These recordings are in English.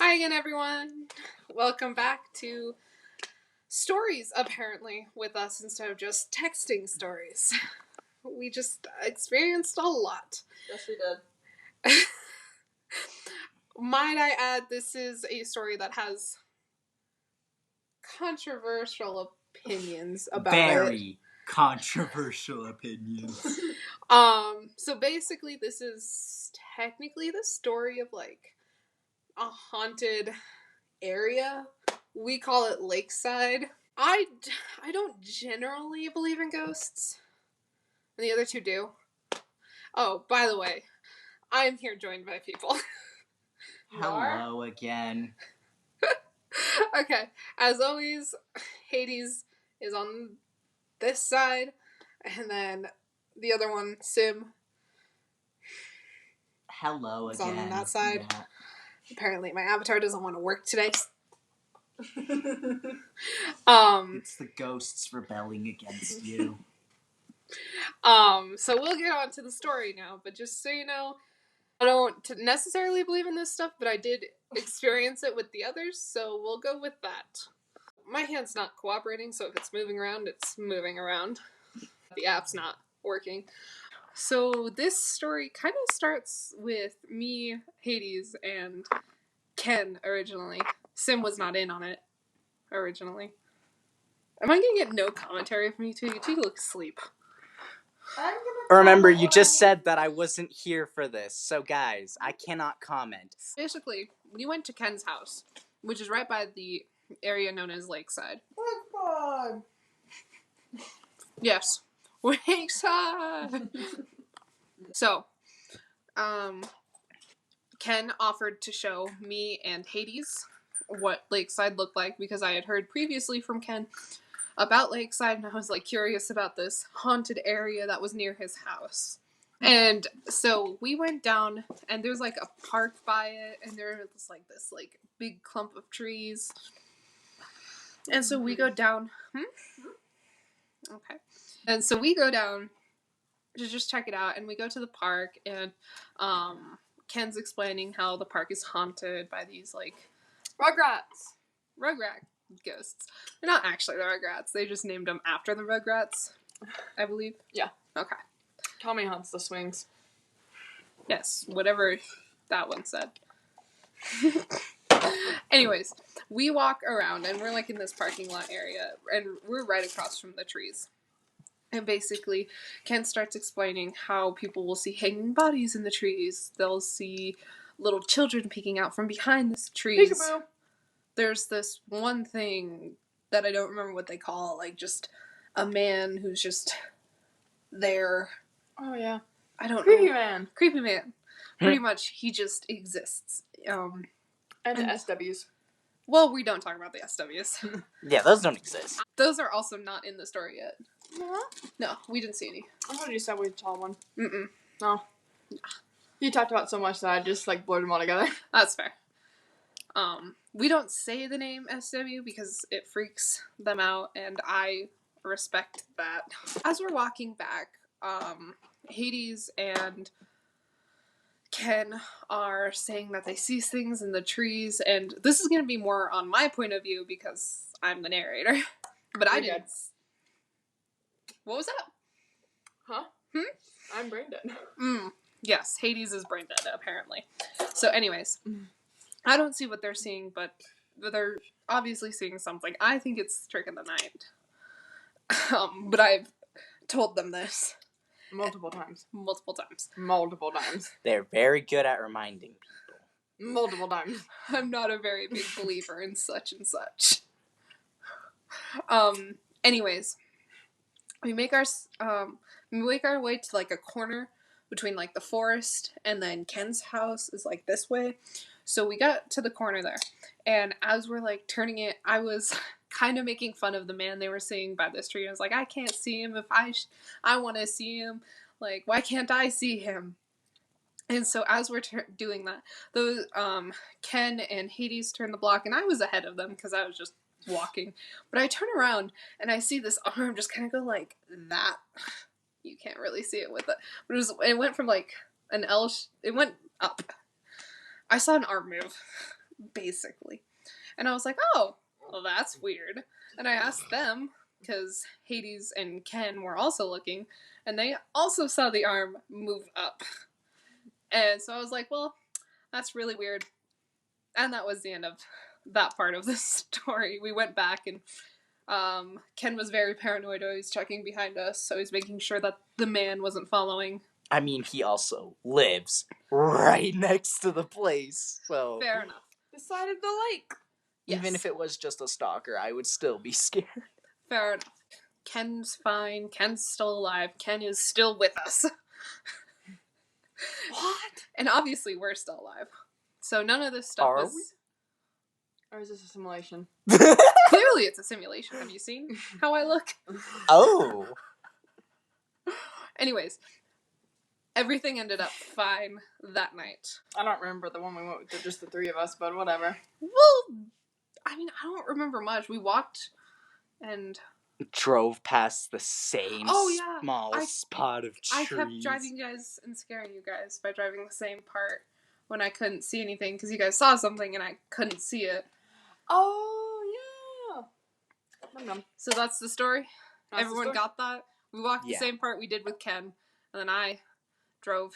Hi again, everyone. Welcome back to stories, apparently, with us instead of just texting stories. We just experienced a lot. Yes, we did. Might I add, this is a story that has controversial opinions about it. Very controversial opinions. So basically, this is technically the story of, like, a haunted area. We call it Lakeside. I don't generally believe in ghosts. And the other two do. Oh, by the way, I'm here joined by people. Hello again. Okay, as always, Hades is on this side, and then the other one, Symn, Hello is again. on that side. Yeah. Apparently, my avatar doesn't want to work today. It's the ghosts rebelling against you. So we'll get on to the story now, but just so you know, I don't necessarily believe in this stuff, but I did experience it with the others, so we'll go with that. My hand's not cooperating, so if it's moving around, it's moving around. The app's not working. So this story kind of starts with me, Hades, and Ken originally. Symn was not in on it originally. Am I gonna get no commentary from you two? You two look asleep. Remember, you just said that I wasn't here for this, so guys, I cannot comment. Basically, we went to Ken's house, which is right by the area known as Lakeside. Lakeside! Yes. Lakeside! So, Ken offered to show me and Hades what Lakeside looked like because I had heard previously from Ken about Lakeside, and I was like curious about this haunted area that was near his house. And so we went down, and there's like a park by it, and there was like this like big clump of trees. And so we go down. Okay. And so we go down to just check it out, and we go to the park, and Ken's explaining how the park is haunted by these like Rugrat ghosts. They're not actually the Rugrats. They just named them after the Rugrats, I believe. Yeah. Okay. Tommy haunts the swings. Yes, whatever that one said. Anyways, we walk around, and we're like in this parking lot area, and we're right across from the trees. And basically, Ken starts explaining how people will see hanging bodies in the trees. They'll see little children peeking out from behind the trees. Peekaboo! There's this one thing that I don't remember what they call it, like just a man who's just there. Oh, yeah. I don't Creepy know. man. Creepy man. Pretty much, he just exists. And SWs. Well, we don't talk about the SWs. Yeah, those don't exist. Those are also not in the story yet. No? No, we didn't see any. I thought you said we saw one. Mm-mm. No. You talked about so much that I just, like, blurred them all together. That's fair. We don't say the name SW because it freaks them out, and I respect that. As we're walking back, Hades and Ken are saying that they see things in the trees, and this is going to be more on my point of view because I'm the narrator. But I didn't. What was that? Huh? I'm brain dead. Yes, Hades is brain dead, apparently. So anyways, I don't see what they're seeing, but they're obviously seeing something. I think it's Trick of the Night. But I've told them this. Multiple times. They're very good at reminding people. Multiple times. I'm not a very big believer in such and such. Anyways, we make our way to like a corner between like the forest and then Ken's house is like this way. So we got to the corner there, and as we're like turning it, I was kind of making fun of the man they were seeing by this tree. I was like, I can't see him. If I want to see him. Like, why can't I see him? And so as we're doing that, those Ken and Hades turn the block, and I was ahead of them because I was just walking. But I turn around and I see this arm just kind of go like that. You can't really see it with it, but it went from like an L. It went up. I saw an arm move. basically. And I was like, oh, well, that's weird. And I asked them, because Hades and Ken were also looking, and they also saw the arm move up. And so I was like, well, that's really weird. And that was the end of that part of the story. We went back, and Ken was very paranoid, always checking behind us, so he's making sure that the man wasn't following. I mean, he also lives right next to the place, so... Fair enough. Beside of the lake. Even Yes. if it was just a stalker, I would still be scared. Fair enough. Ken's fine. Ken's still alive. Ken is still with us. What? And obviously we're still alive. So none of this stuff Are was... we? Or is this a simulation? Clearly it's a simulation. Have you seen how I look? Oh. Anyways, everything ended up fine that night. I don't remember the one we went with, just the three of us, but whatever. Well, I mean, I don't remember much. We walked and... Drove past the same small I- spot of trees. I kept driving you guys and scaring you guys by driving the same part when I couldn't see anything because you guys saw something and I couldn't see it. Oh, yeah. Num-num. So that's the story. That's the Everyone story. got that? We walked Yeah. the same part we did with Ken, and then I drove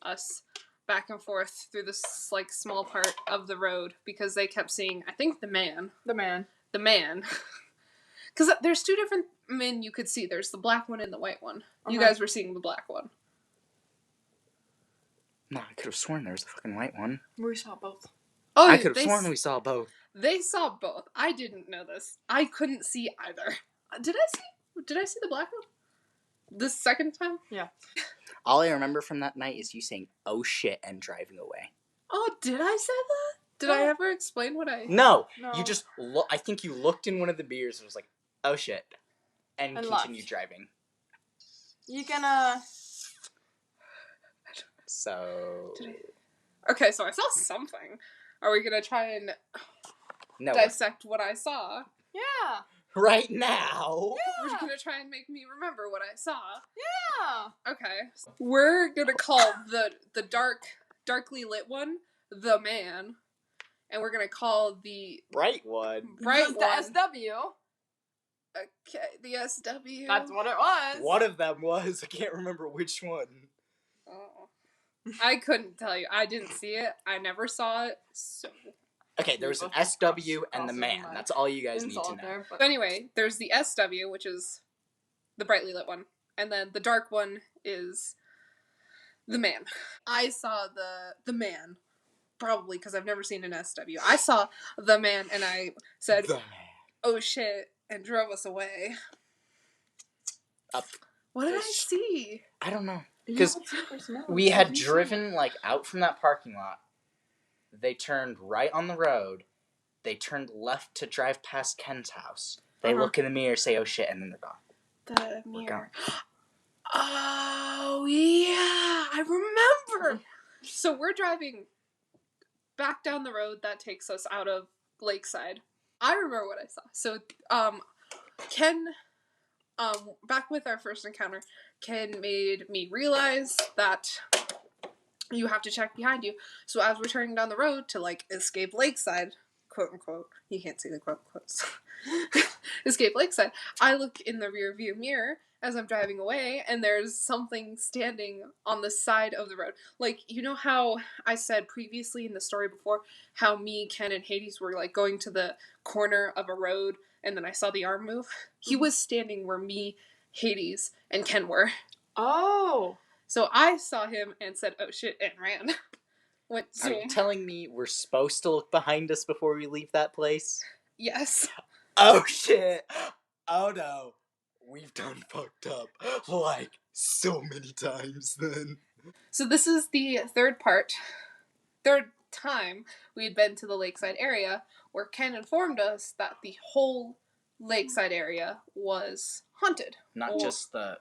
us back and forth through this like small part of the road because they kept seeing, I think, the man. The man. Because there's two different men you could see. There's the black one and the white one. You Uh-huh. guys were seeing the black one. No, I could have sworn there was a fucking white one. We saw both. Oh, I could have sworn we saw both. They saw both. I didn't know this. I couldn't see either. Did I see the black one? The second time? All I remember from that night is you saying, oh shit, and driving away. Oh, did I say that? Did I ever explain what I... No, No. you just, I think you looked in one of the beers and was like, oh shit, and And continued left. driving. You can, So... Did Okay, so I saw something. Are we gonna try and No, dissect what I saw? Yeah. right now. We're Yeah. gonna try and make me remember what I saw. Yeah. Okay. We're gonna call the darkly lit one the man. And we're gonna call the Bright one. bright The one... SW. Okay, the SW. That's what it was. One of them was, I can't remember which one. Oh. I couldn't tell you. I didn't see it. I never saw it. So Okay, there was an Both SW and crosses the in man. my That's all you guys need to insult know. there, but anyway, there's the SW, which is the brightly lit one, and then the dark one is the man. I saw the man, probably because I've never seen an SW. I saw the man, and I said, The man. "Oh shit," and drove us away. Up. What did I see? I don't know. You 'Cause don't see personality. We had You see- driven, like, out from that parking lot. They turned right on the road. They turned left to drive past Ken's house. They Uh-huh. look in the mirror, say, oh shit, and then they're gone. The We're mirror. Oh yeah, I remember. So we're driving back down the road that takes us out of Lakeside. I remember what I saw. So Ken, back with our first encounter, Ken made me realize that you have to check behind you. So as we're turning down the road to like escape Lakeside, quote unquote, you can't see the quote quotes. Escape Lakeside. I look in the rear view mirror as I'm driving away, and there's something standing on the side of the road. Like, you know how I said previously in the story before, how me, Ken, and Hades were like going to the corner of a road, and then I saw the arm move? He was standing where me, Hades, and Ken were. Oh. So I saw him and said, oh shit, and ran. Went Are zoom. you telling me we're supposed to look behind us before we leave that place? Yes. Oh shit! Oh no. We've done fucked up. Like, so many times then. So this is the third time we had been to the Lakeside area, where Ken informed us that the whole Lakeside area was haunted. Not Or just the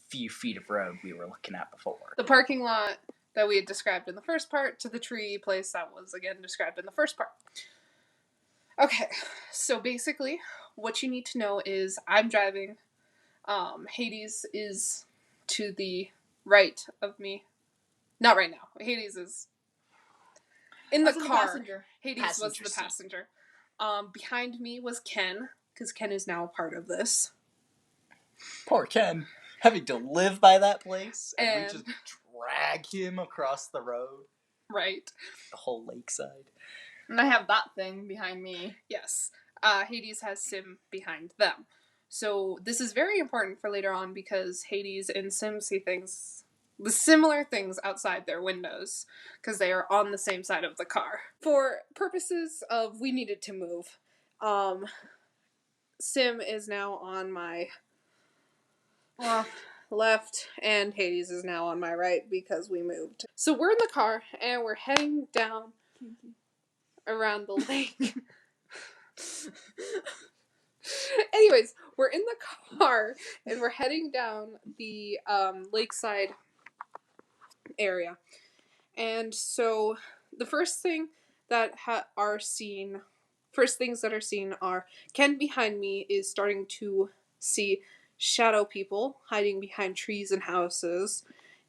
few feet of road we were looking at before. the parking lot that we had described in the first part to the tree place that was again described in the first part. Okay, so basically what you need to know is I'm driving. Hades is to the right of me. Not right now. Hades is In I the was car. passenger. Hades Passenger was the seat. passenger. Behind me was Ken, because Ken is now a part of this. Poor Ken, having to live by that place, and we And- just drag him across the road, Right. the whole lakeside. And I have that thing behind me. Yes. Hades has Sym behind them. So this is very important for later on because Hades and Sym see the similar things outside their windows, because they are on the same side of the car. For purposes of we needed to move, Sym is now on my left, and Hades is now on my right because we moved. So we're in the car, and we're heading down around the lake. Anyways, we're in the car, and we're heading down the lakeside area. And so the first things that are seen are Ken behind me is starting to see shadow people hiding behind trees and houses,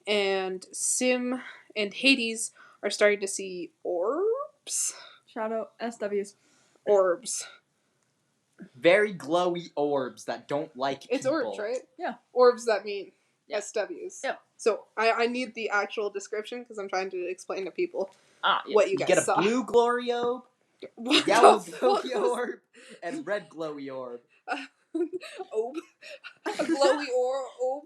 and Sym and Hades are starting to see orbs. Shadow SWs. Orbs. Very glowy orbs that don't like people. It's orbs, right? Yeah. Orbs that mean Yeah. SWs. Yeah. So I need the actual description because I'm trying to explain to people Yeah. what you You guys get a saw. blue glowy orb, What yellow the fuck glowy was- orb, and red glowy orb. Orb. A glowy orb.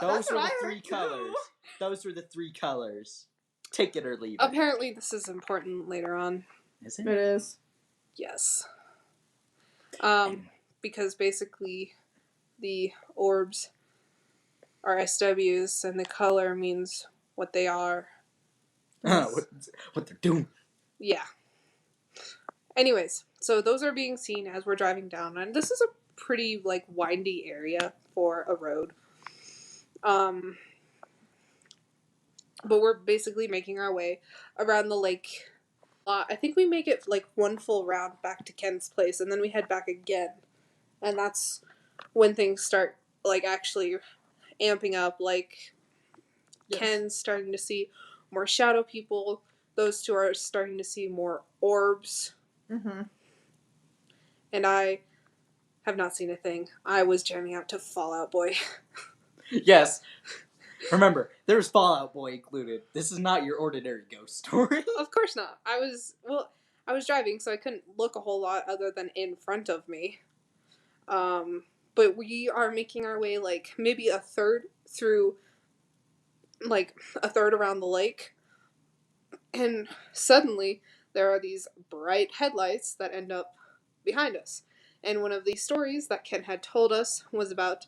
Those were the three colors. Those were the three colors. Take it or leave it. Apparently this is important later on. Is It it? is. Yes. Because basically the orbs are SWs and the color means what they are. What they're doing. Yeah. Anyways, so those are being seen as we're driving down, and this is a pretty windy area for a road. But we're basically making our way around the lake. I think we make it one full round back to Ken's place, and then we head back again. And that's when things start actually amping up. Yes. Ken's starting to see more shadow people. Those two are starting to see more orbs. Mm-hmm. And I have not seen a thing. I was jamming out to Fall Out Boy. Yes. Remember, there's Fallout Boy included. This is not your ordinary ghost story. Of course not. I was driving, so I couldn't look a whole lot other than in front of me. But we are making our way maybe a third through, a third around the lake. And suddenly there are these bright headlights that end up behind us. And one of these stories that Ken had told us was about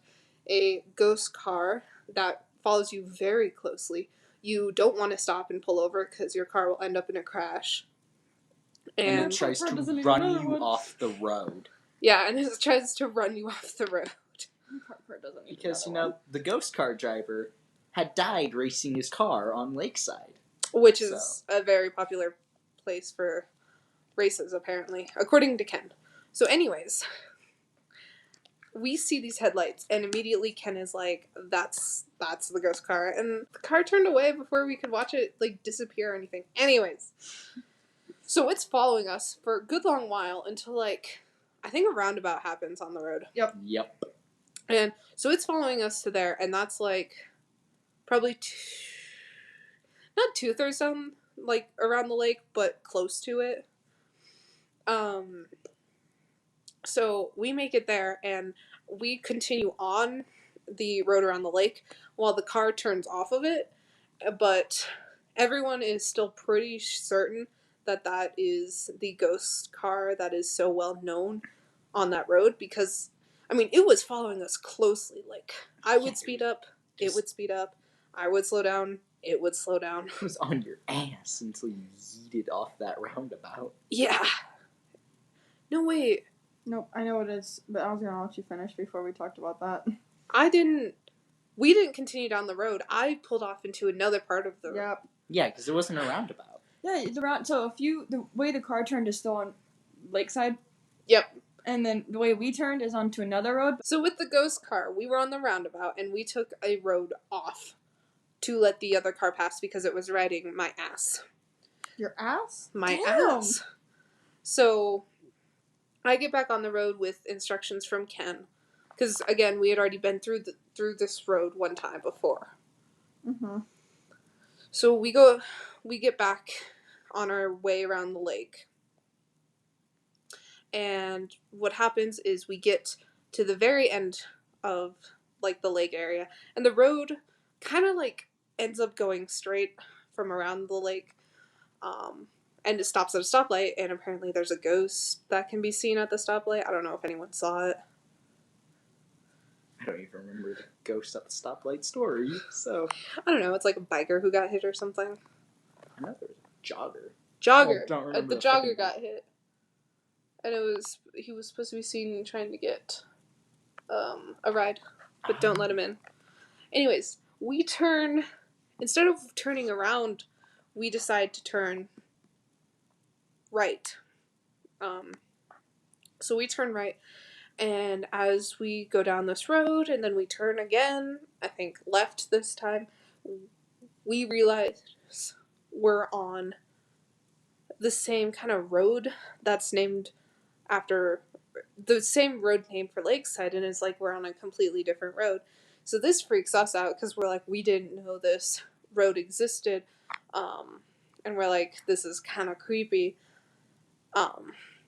a ghost car that follows you very closely. You don't want to stop and pull over because your car will end up in a crash. And And it tries Car to doesn't even run know you what- off the road. yeah, and it tries to run you off the road. Car doesn't need Because, another one. the ghost car driver had died racing his car on Lakeside. Which is a very popular place for races, apparently, according to Ken. So anyways, we see these headlights, and immediately Ken is like, that's the ghost car. And the car turned away before we could watch it, disappear or anything. Anyways, so it's following us for a good long while until, I think a roundabout happens on the road. Yep. And so it's following us to there, and that's, probably not 2/3 down, around the lake, but close to it. So we make it there, and we continue on the road around the lake while the car turns off of it, but everyone is still pretty certain that is the ghost car that is so well known on that road, because, it was following us closely. I would speed up, it would speed up, I would slow down, it would slow down. It was on your ass until you yeeted off that roundabout. Yeah. No, wait. Nope, I know what it is, but I was gonna let you finish before we talked about that. We didn't continue down the road. I pulled off into another part of the road. Yep. Yeah, because it wasn't a roundabout. Yeah, it's around. So the way the car turned is still on Lakeside. Yep. And then the way we turned is onto another road. So with the ghost car, we were on the roundabout, and we took a road off to let the other car pass because it was riding my ass. Your ass? My Damn. ass. So I get back on the road with instructions from Ken, because again we had already been through this road one time before. Mm-hmm. So we get back on our way around the lake, and what happens is we get to the very end of like the lake area, and the road kind of like ends up going straight from around the lake. And it stops at a stoplight, and apparently there's a ghost that can be seen at the stoplight. I don't know if anyone saw it. I don't even remember the ghost at the stoplight story, so... I don't know, it's like a biker who got hit or something. I know there was a jogger. Jogger. Oh, don't remember The the fucking jogger got hit. And he was supposed to be seen trying to get a ride, but don't let him in. Anyways, instead of turning around, we decide to turn right. So we turn right, and as we go down this road, and then we turn again, I think left this time, we realize we're on the same kind of road that's named after the same road name for Lakeside, and it's like we're on a completely different road. So this freaks us out because we're like, we didn't know this road existed, and we're like, this is kind of creepy.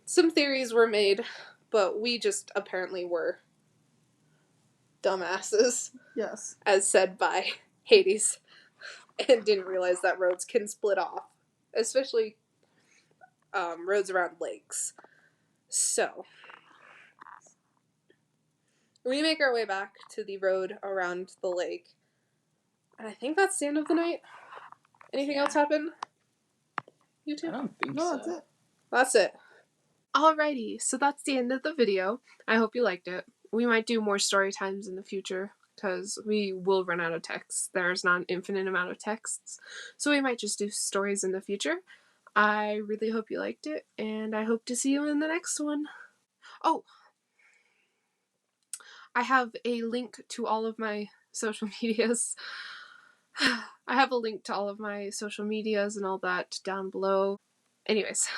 Some theories were made, but we just apparently were dumbasses, Yes. as said by Hades, and didn't realize that roads can split off, especially roads around lakes. So we make our way back to the road around the lake, and I think that's the end of the night. Anything else happen? You two? I don't think No, so. that's it. That's it. Alrighty, so that's the end of the video. I hope you liked it. We might do more story times in the future, because we will run out of texts. There's not an infinite amount of texts, so we might just do stories in the future. I really hope you liked it, and I hope to see you in the next one. Oh, I have a link to all of my social medias. I have a link to all of my social medias and all that down below. Anyways,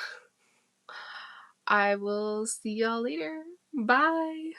I will see y'all later. Bye!